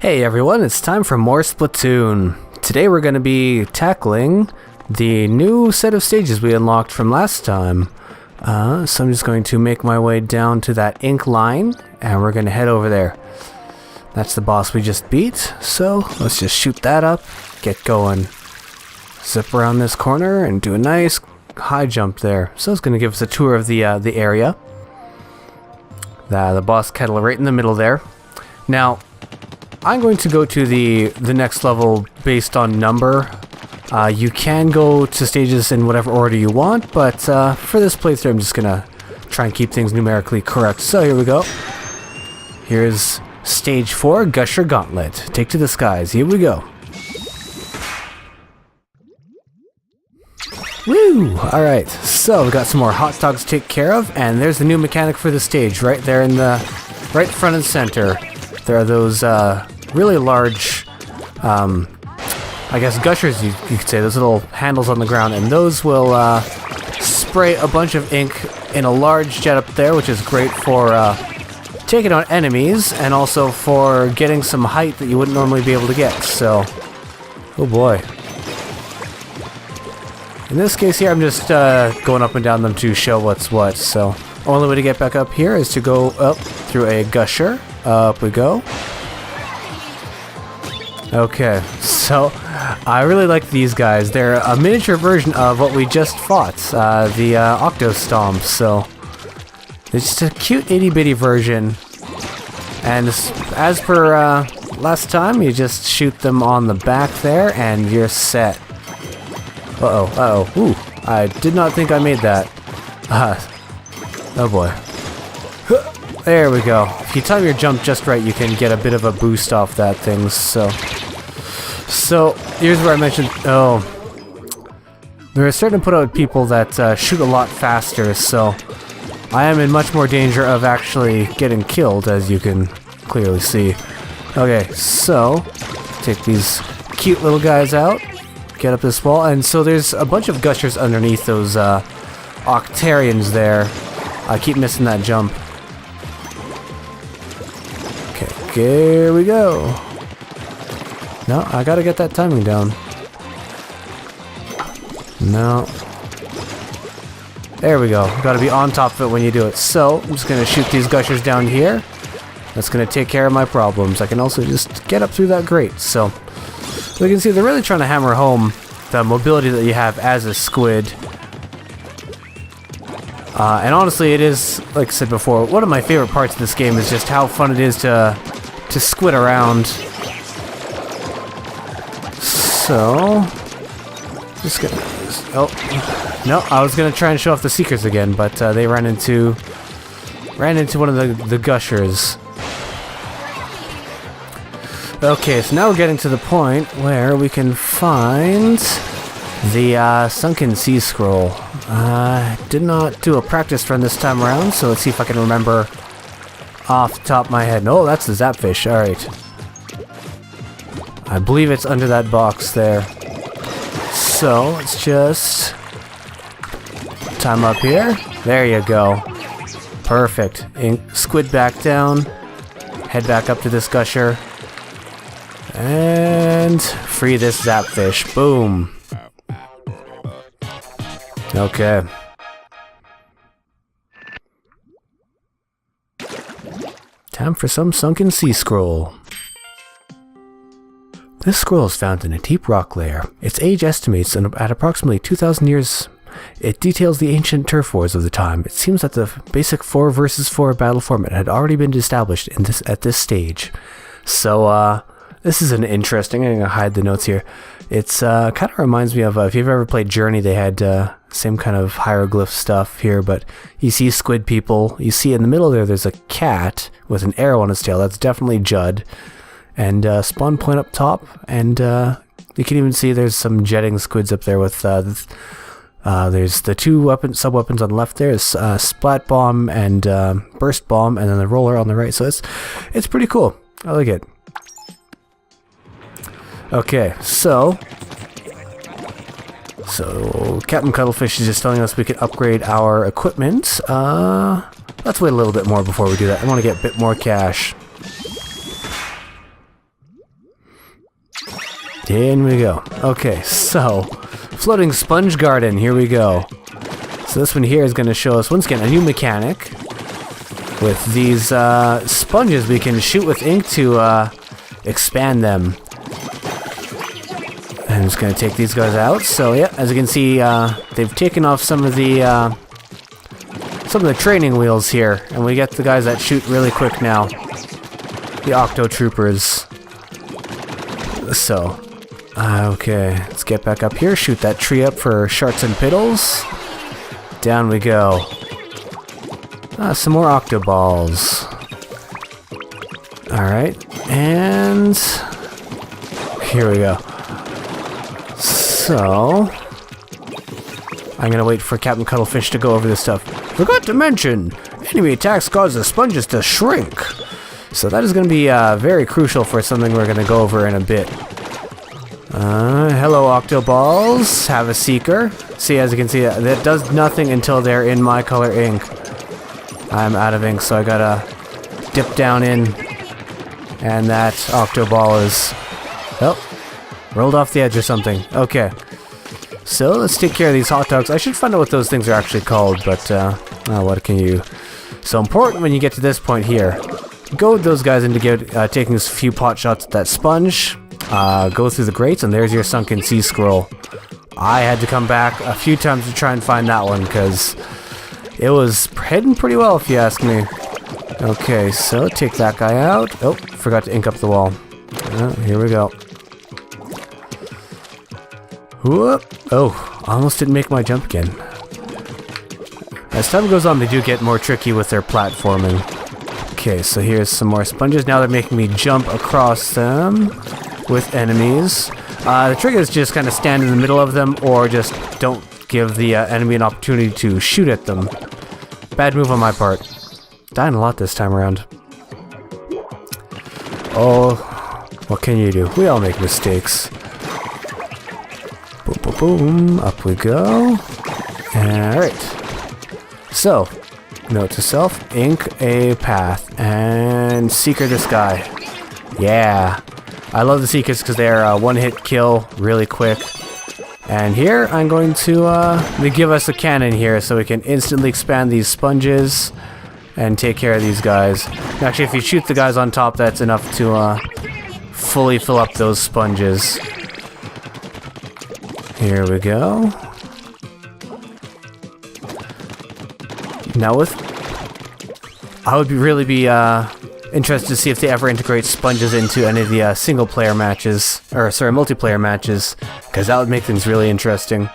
Hey everyone, it's time for more Splatoon. Today we're going to be tackling the new set of stages we unlocked from last time. So I'm just going to make my way down to that ink line, and we're going to head over there. That's the boss we just beat, so let's just shoot that up, get going. Zip around this corner and do a nice high jump there. So it's going to give us a tour of the area. The boss kettle right in the middle there. Now, I'm going to go to the next level based on number. You can go to stages in whatever order you want, but for this playthrough I'm just gonna try and keep things numerically correct. So here we go. Here's stage 4, Gusher Gauntlet. Take to the skies. Here we go. Woo! Alright, so we got some more hot dogs to take care of, and there's the new mechanic for the stage right there in the right front and center. There are those really large, I guess gushers you could say, those little handles on the ground, and those will spray a bunch of ink in a large jet up there, which is great for taking on enemies, and also for getting some height that you wouldn't normally be able to get, so, oh boy. In this case here, I'm just going up and down them to show what's what, so only way to get back up here is to go up through a gusher. Up we go. Okay, so I really like these guys. They're a miniature version of what we just fought, the Octo Stomps. So it's just a cute itty-bitty version. And as per last time, you just shoot them on the back there, and you're set. Uh-oh, uh-oh. Ooh, I did not think I made that. Oh boy. There we go. If you time your jump just right, you can get a bit of a boost off that thing, so here's where I mentioned, they're starting to put out people that shoot a lot faster, so I am in much more danger of actually getting killed, as you can clearly see. Okay, so take these cute little guys out, get up this wall, and so there's a bunch of gushers underneath those Octarians there. I keep missing that jump. Here we go. No, I gotta get that timing down. No. There we go. Gotta be on top of it when you do it. So, I'm just gonna shoot these gushers down here. That's gonna take care of my problems. I can also just get up through that grate. So, you can see they're really trying to hammer home the mobility that you have as a squid. And honestly, it is, like I said before, one of my favorite parts of this game is just how fun it is to squid around. So, just gonna. Oh no! I was gonna try and show off the seekers again, but they ran into one of the gushers. Okay, so now we're getting to the point where we can find the sunken sea scroll. Did not do a practice run this time around, so let's see if I can remember off the top of my head. No, that's the zapfish. Alright. I believe it's under that box there. So, let's just time up here. There you go. Perfect. Squid back down. Head back up to this gusher. And free this zapfish. Boom. Okay. Time for some sunken sea scroll. This scroll is found in a deep rock layer. Its age estimates at approximately 2,000 years. It details the ancient turf wars of the time. It seems that the basic 4 versus 4 battle format had already been established at this stage. So, this is an interesting. I'm gonna hide the notes here. It's kind of reminds me of if you've ever played Journey. They had same kind of hieroglyph stuff here, but you see squid people. You see in the middle there's a cat with an arrow on its tail. That's definitely Judd. And spawn point up top, and you can even see there's some jetting squids up there with there's the 2 sub-weapons on the left there. Is Splat Bomb and Burst Bomb, and then the roller on the right. So it's pretty cool. I like it. Okay, so Captain Cuttlefish is just telling us we can upgrade our equipment. Let's wait a little bit more before we do that. I want to get a bit more cash. In we go. Okay, so floating sponge garden. Here we go. So this one here is going to show us once again a new mechanic. With these sponges, we can shoot with ink to expand them. And I'm just going to take these guys out. So yeah, as you can see, they've taken off some of the training wheels here, and we get the guys that shoot really quick now. The Octo Troopers. So, okay, let's get back up here. Shoot that tree up for sharks and piddles. Down we go. Some more Octo Balls. Alright, and here we go. So, I'm gonna wait for Captain Cuttlefish to go over this stuff. Forgot to mention, enemy attacks cause the sponges to shrink. So that is gonna be very crucial for something we're gonna go over in a bit. Hello Octo Balls, have a seeker. See, as you can see, that does nothing until they're in my color ink. I'm out of ink, so I gotta dip down in. And that Octo Ball is... oh, rolled off the edge or something. Okay. So, let's take care of these hot dogs. I should find out what those things are actually called, but, what can you... So important when you get to this point here. Goad those guys into taking a few pot shots at that sponge. Go through the grates, and there's your sunken sea scroll. I had to come back a few times to try and find that one, because it was hidden pretty well, if you ask me. Okay, so take that guy out. Oh, forgot to ink up the wall. Here we go. Whoop. Oh, almost didn't make my jump again. As time goes on, they do get more tricky with their platforming. Okay, so here's some more sponges. Now they're making me jump across them with enemies. The trick is just kind of stand in the middle of them, or just don't give the enemy an opportunity to shoot at them. Bad move on my part. Dying a lot this time around. Oh, what can you do? We all make mistakes. Boom, boom, boom. Up we go. Alright. So, note to self, ink a path, and seeker this guy. Yeah. I love the seekers because they're one-hit kill really quick. And here, I'm going to they give us a cannon here so we can instantly expand these sponges and take care of these guys. Actually, if you shoot the guys on top, that's enough to fully fill up those sponges. Here we go. Now I would really be interested to see if they ever integrate sponges into any of the single-player matches, or sorry, multiplayer matches, because that would make things really interesting.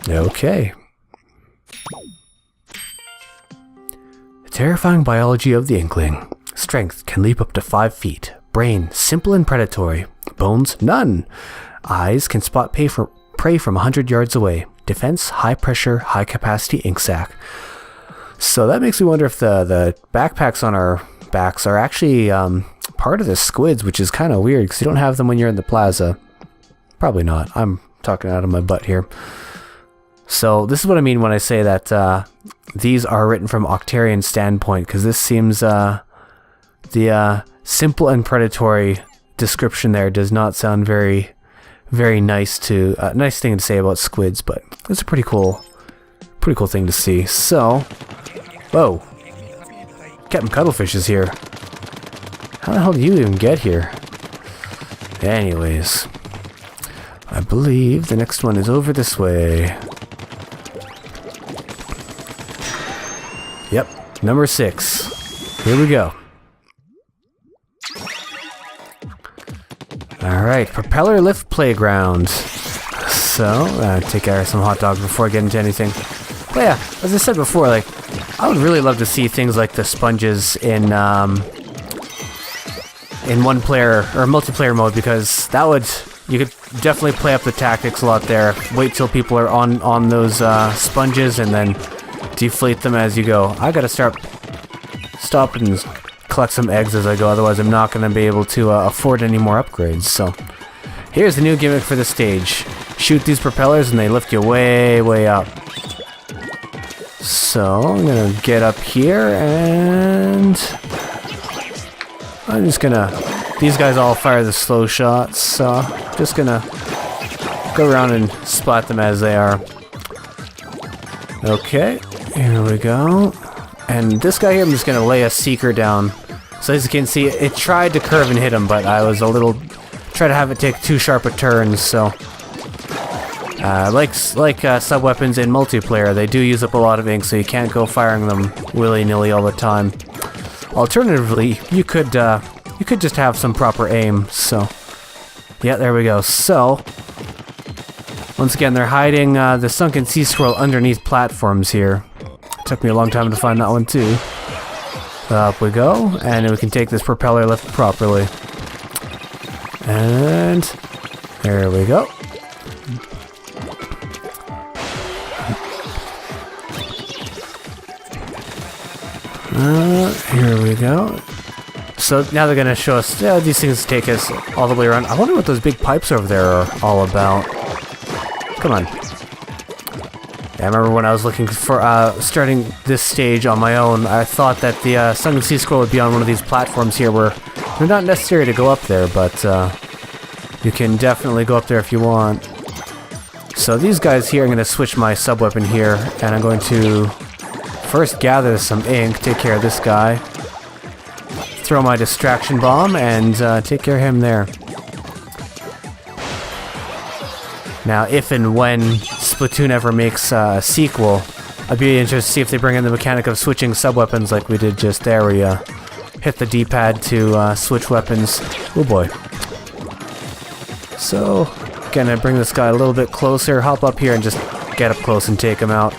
Okay. The terrifying biology of the Inkling. Strength can leap up to 5 feet. Brain, simple and predatory. Bones, none. Eyes can spot prey from 100 yards away. Defense, high pressure, high capacity ink sac. So that makes me wonder if the backpacks on our backs are actually part of the squids, which is kind of weird because you don't have them when you're in the plaza. Probably not. I'm talking out of my butt here. So this is what I mean when I say that these are written from Octarian standpoint, because this seems the simple and predatory description there does not sound very, very nice to nice thing to say about squids, but it's a pretty cool thing to see. So, whoa, Captain Cuttlefish is here. How the hell did you even get here? Anyways, I believe the next one is over this way. Yep, number 6. Here we go. Alright, Propeller Lift Playground. So, take care of some hot dogs before I get into anything. But yeah, as I said before, like, I would really love to see things like the sponges in one player or multiplayer mode, because that would, you could definitely play up the tactics a lot there. Wait till people are on those sponges and then deflate them as you go. I gotta stop and collect some eggs as I go, otherwise I'm not gonna be able to afford any more upgrades. So here's the new gimmick for the stage. Shoot these propellers and they lift you way, way up. So I'm gonna get up here and I'm just gonna... These guys all fire the slow shots, so just gonna go around and spot them as they are. Okay, here we go. And this guy here, I'm just gonna lay a seeker down. So as you can see, it tried to curve and hit him, but I was a little... Try to have it take too sharp a turn, so... like sub-weapons in multiplayer, they do use up a lot of ink, so you can't go firing them willy-nilly all the time. Alternatively, you could just have some proper aim, so... Yeah, there we go. So... Once again, they're hiding the sunken sea squirrel underneath platforms here. Took me a long time to find that one, too. Up we go, and we can take this propeller lift properly. And... There we go. Here we go. So now they're gonna show us, yeah, these things take us all the way around. I wonder what those big pipes over there are all about. Come on. Yeah, I remember when I was looking for, starting this stage on my own, I thought that the Sunken Sea Scroll would be on one of these platforms here where they're not necessary to go up there, but you can definitely go up there if you want. So these guys here, I'm gonna switch my sub-weapon here, and I'm going to first gather some ink, take care of this guy, throw my distraction bomb, and take care of him there. Now, if and when Splatoon ever makes a sequel, I'd be interested to see if they bring in the mechanic of switching sub-weapons like we did just there. We hit the D-pad to switch weapons. Oh boy. So, gonna bring this guy a little bit closer, hop up here and just get up close and take him out.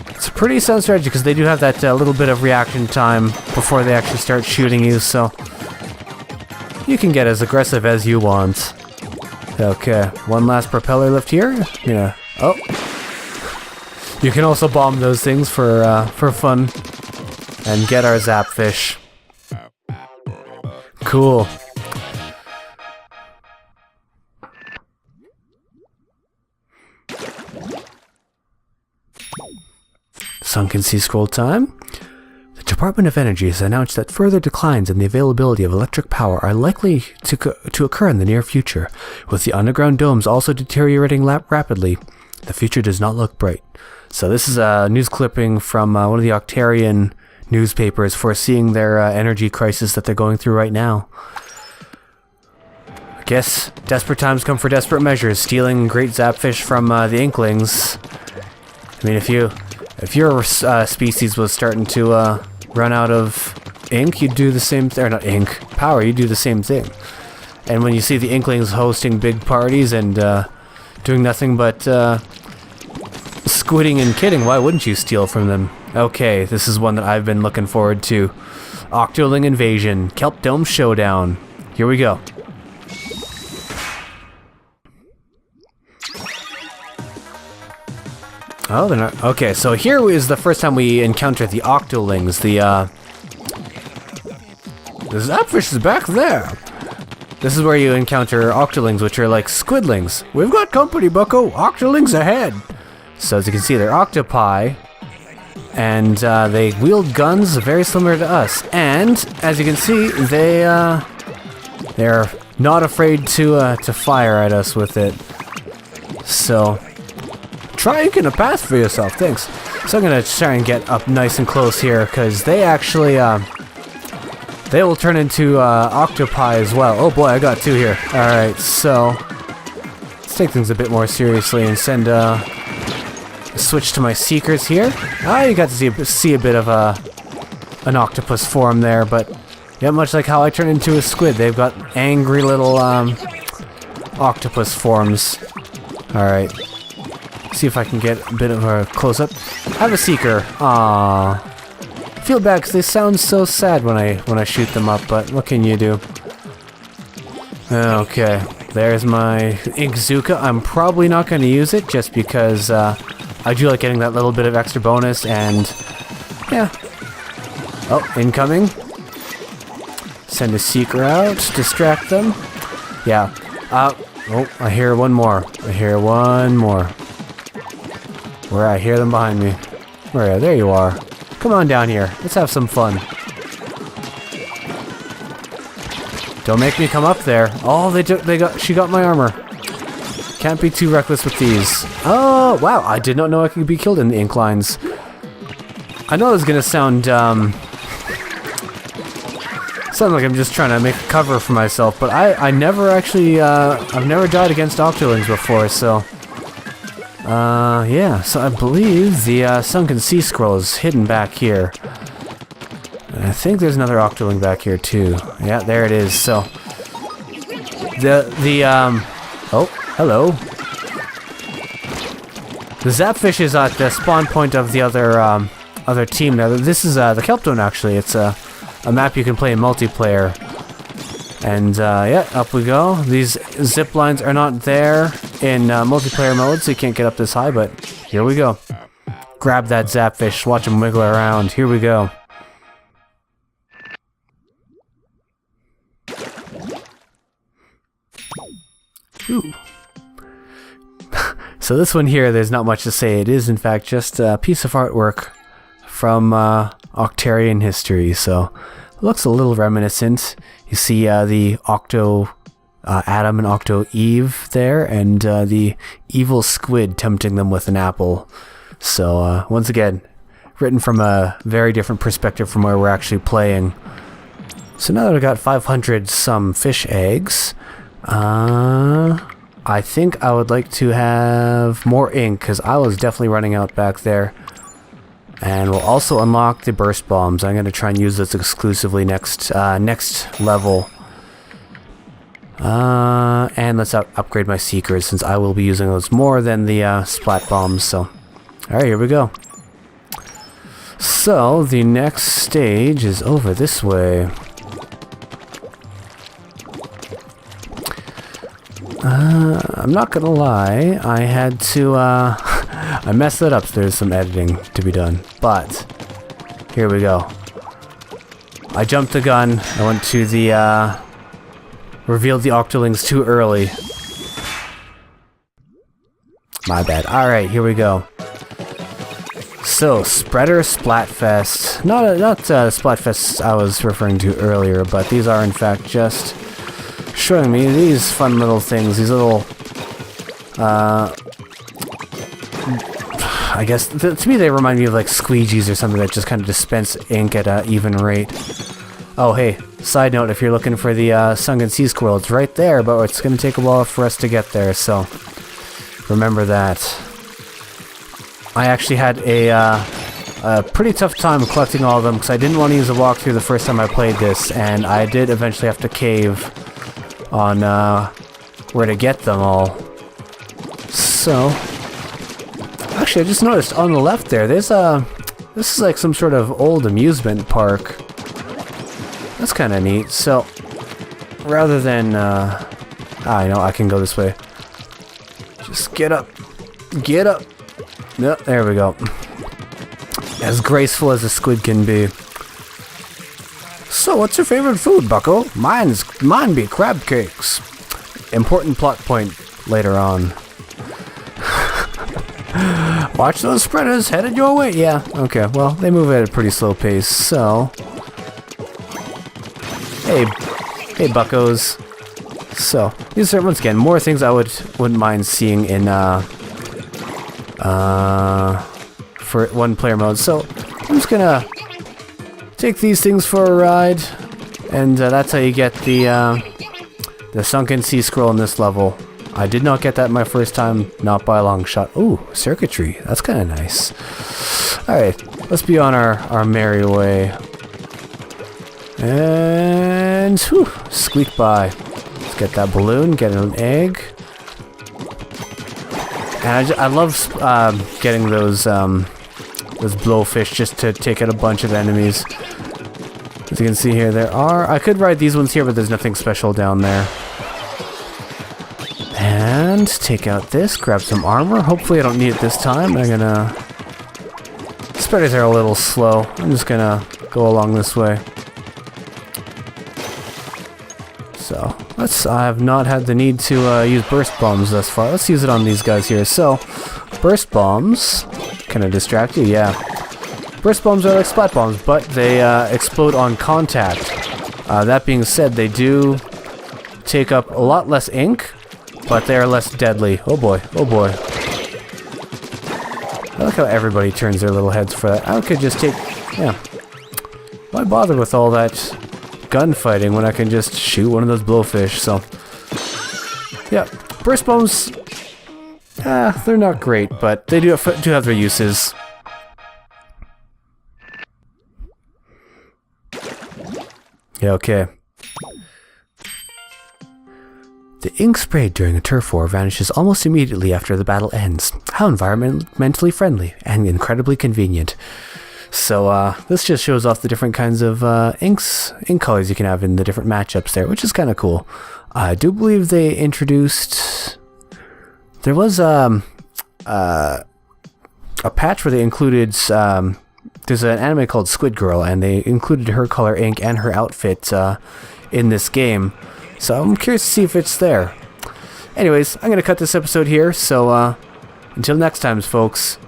It's a pretty sound strategy because they do have that little bit of reaction time before they actually start shooting you, so you can get as aggressive as you want. Okay, one last propeller lift here. Yeah. Oh, you can also bomb those things for fun and get our zapfish. Cool. Sunken Sea Scroll time. The Department of Energy has announced that further declines in the availability of electric power are likely to occur in the near future. With the underground domes also deteriorating rapidly, the future does not look bright. So this is a news clipping from one of the Octarian newspapers foreseeing their energy crisis that they're going through right now. I guess desperate times come for desperate measures, stealing great zapfish from the Inklings. I mean, if your species was starting to run out of ink, you'd do the same thing. Or not ink, power, you'd do the same thing. And when you see the Inklings hosting big parties and doing nothing but squidding and kidding, why wouldn't you steal from them? Okay, this is one that I've been looking forward to. Octoling Invasion, Kelp Dome Showdown. Here we go. Oh, they're not... Okay, so here is the first time we encounter the Octolings, the zapfish is back there! This is where you encounter Octolings, which are like squidlings. We've got company, bucko! Octolings ahead! So as you can see, they're octopi, and they wield guns very similar to us. And, as you can see, they're not afraid to fire at us with it. So... try and get a path for yourself, thanks. So I'm gonna try and get up nice and close here, because they actually, they will turn into, octopi as well. Oh boy, I got two here. Alright, so, let's take things a bit more seriously and send, switch to my seekers here. Ah, you got to see a bit of, an octopus form there, but, yeah, much like how I turn into a squid, they've got angry little, octopus forms. Alright. See if I can get a bit of a close-up. I have a seeker. Aww. Feel bad because they sound so sad when I shoot them up, but what can you do? Okay, there's my Inkzooka. I'm probably not going to use it just because I do like getting that little bit of extra bonus, and yeah. Oh, incoming. Send a seeker out, distract them. Yeah. Oh, I hear one more. I hear one more. Where I hear them behind me. Where? There you are. Come on down here. Let's have some fun. Don't make me come up there. Oh, she got my armor. Can't be too reckless with these. Oh, wow. I did not know I could be killed in the inclines. I know this is gonna sound like I'm just trying to make a cover for myself, but I never actually, I've never died against Octolings before, so... yeah, so I believe the Sunken Sea Scroll is hidden back here. And I think there's another Octoling back here too. Yeah, there it is, so... Oh, hello. The Zapfish is at the spawn point of the other team. Now, this is the Kelptone, actually. It's a map you can play in multiplayer. And, yeah, up we go. These zip lines are not there in multiplayer mode, so you can't get up this high, but here we go. Grab that Zapfish, watch him wiggle around. Here we go. Ooh. So this one here, there's not much to say. It is, in fact, just a piece of artwork from Octarian history, so it looks a little reminiscent. You see the Octo Adam and Octo Eve there, and the evil squid tempting them with an apple. So once again, written from a very different perspective from where we're actually playing. So now that I've got 500 some fish eggs, I think I would like to have more ink, because I was definitely running out back there. And we'll also unlock the burst bombs. I'm going to try and use those exclusively next level. And let's upgrade my seekers, since I will be using those more than the splat bombs. So, alright, here we go. So, the next stage is over this way. I'm not gonna lie, I had to, I messed it up, so there's some editing to be done, but, here we go. I jumped the gun, I went to the, revealed the Octolings too early. My bad. Alright, here we go. So, Spreader Splatfest. Not Splatfest I was referring to earlier, but these are in fact just showing me these fun little things, these little, I guess, to me they remind me of like squeegees or something that just kind of dispense ink at an even rate. Oh hey, side note, if you're looking for the Sunken Sea Squirrel, it's right there, but it's going to take a while for us to get there, so remember that. I actually had a pretty tough time collecting all of them, because I didn't want to use a walkthrough the first time I played this, and I did eventually have to cave on where to get them all. So, actually I just noticed on the left there, there's this is like some sort of old amusement park. That's kind of neat. So, rather than, I know I can go this way. Just get up. Get up. Yep, there we go. As graceful as a squid can be. So, what's your favorite food, bucko? Mine be crab cakes. Important plot point later on. Watch those spreaders headed your way. Yeah, okay, well, they move at a pretty slow pace, so... Hey buckos. So, these are, once again, more things I wouldn't mind seeing in, for one-player mode. So, I'm just gonna take these things for a ride, and that's how you get the Sunken Sea Scroll in this level. I did not get that my first time, not by a long shot. Ooh, circuitry. That's kind of nice. Alright, let's be on our merry way. And, whew, squeak by. Let's get that balloon, get an egg. And I love getting those blowfish just to take out a bunch of enemies. As you can see here, I could ride these ones here, but there's nothing special down there. And take out this, grab some armor. Hopefully I don't need it this time. Spreaders are a little slow. I'm just gonna go along this way. So, I have not had the need to use burst bombs thus far. Let's use it on these guys here. So, burst bombs, kind of distract you, yeah. Burst bombs are like splat bombs, but they explode on contact. That being said, they do take up a lot less ink, but they are less deadly. Oh boy, oh boy. I like how everybody turns their little heads for that. I could just take... Yeah. Why bother with all that gunfighting when I can just shoot one of those blowfish, so... Yeah, burst bombs... they're not great, but they do have their uses. Yeah, okay. The ink sprayed during a turf war vanishes almost immediately after the battle ends. How environmentally friendly and incredibly convenient. So, this just shows off the different kinds of ink colors you can have in the different matchups there, which is kind of cool. I do believe they introduced... There was a patch where they included... there's an anime called Squid Girl, and they included her color ink and her outfit in this game. So I'm curious to see if it's there. Anyways, I'm going to cut this episode here, so until next time, folks.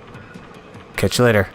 Catch you later.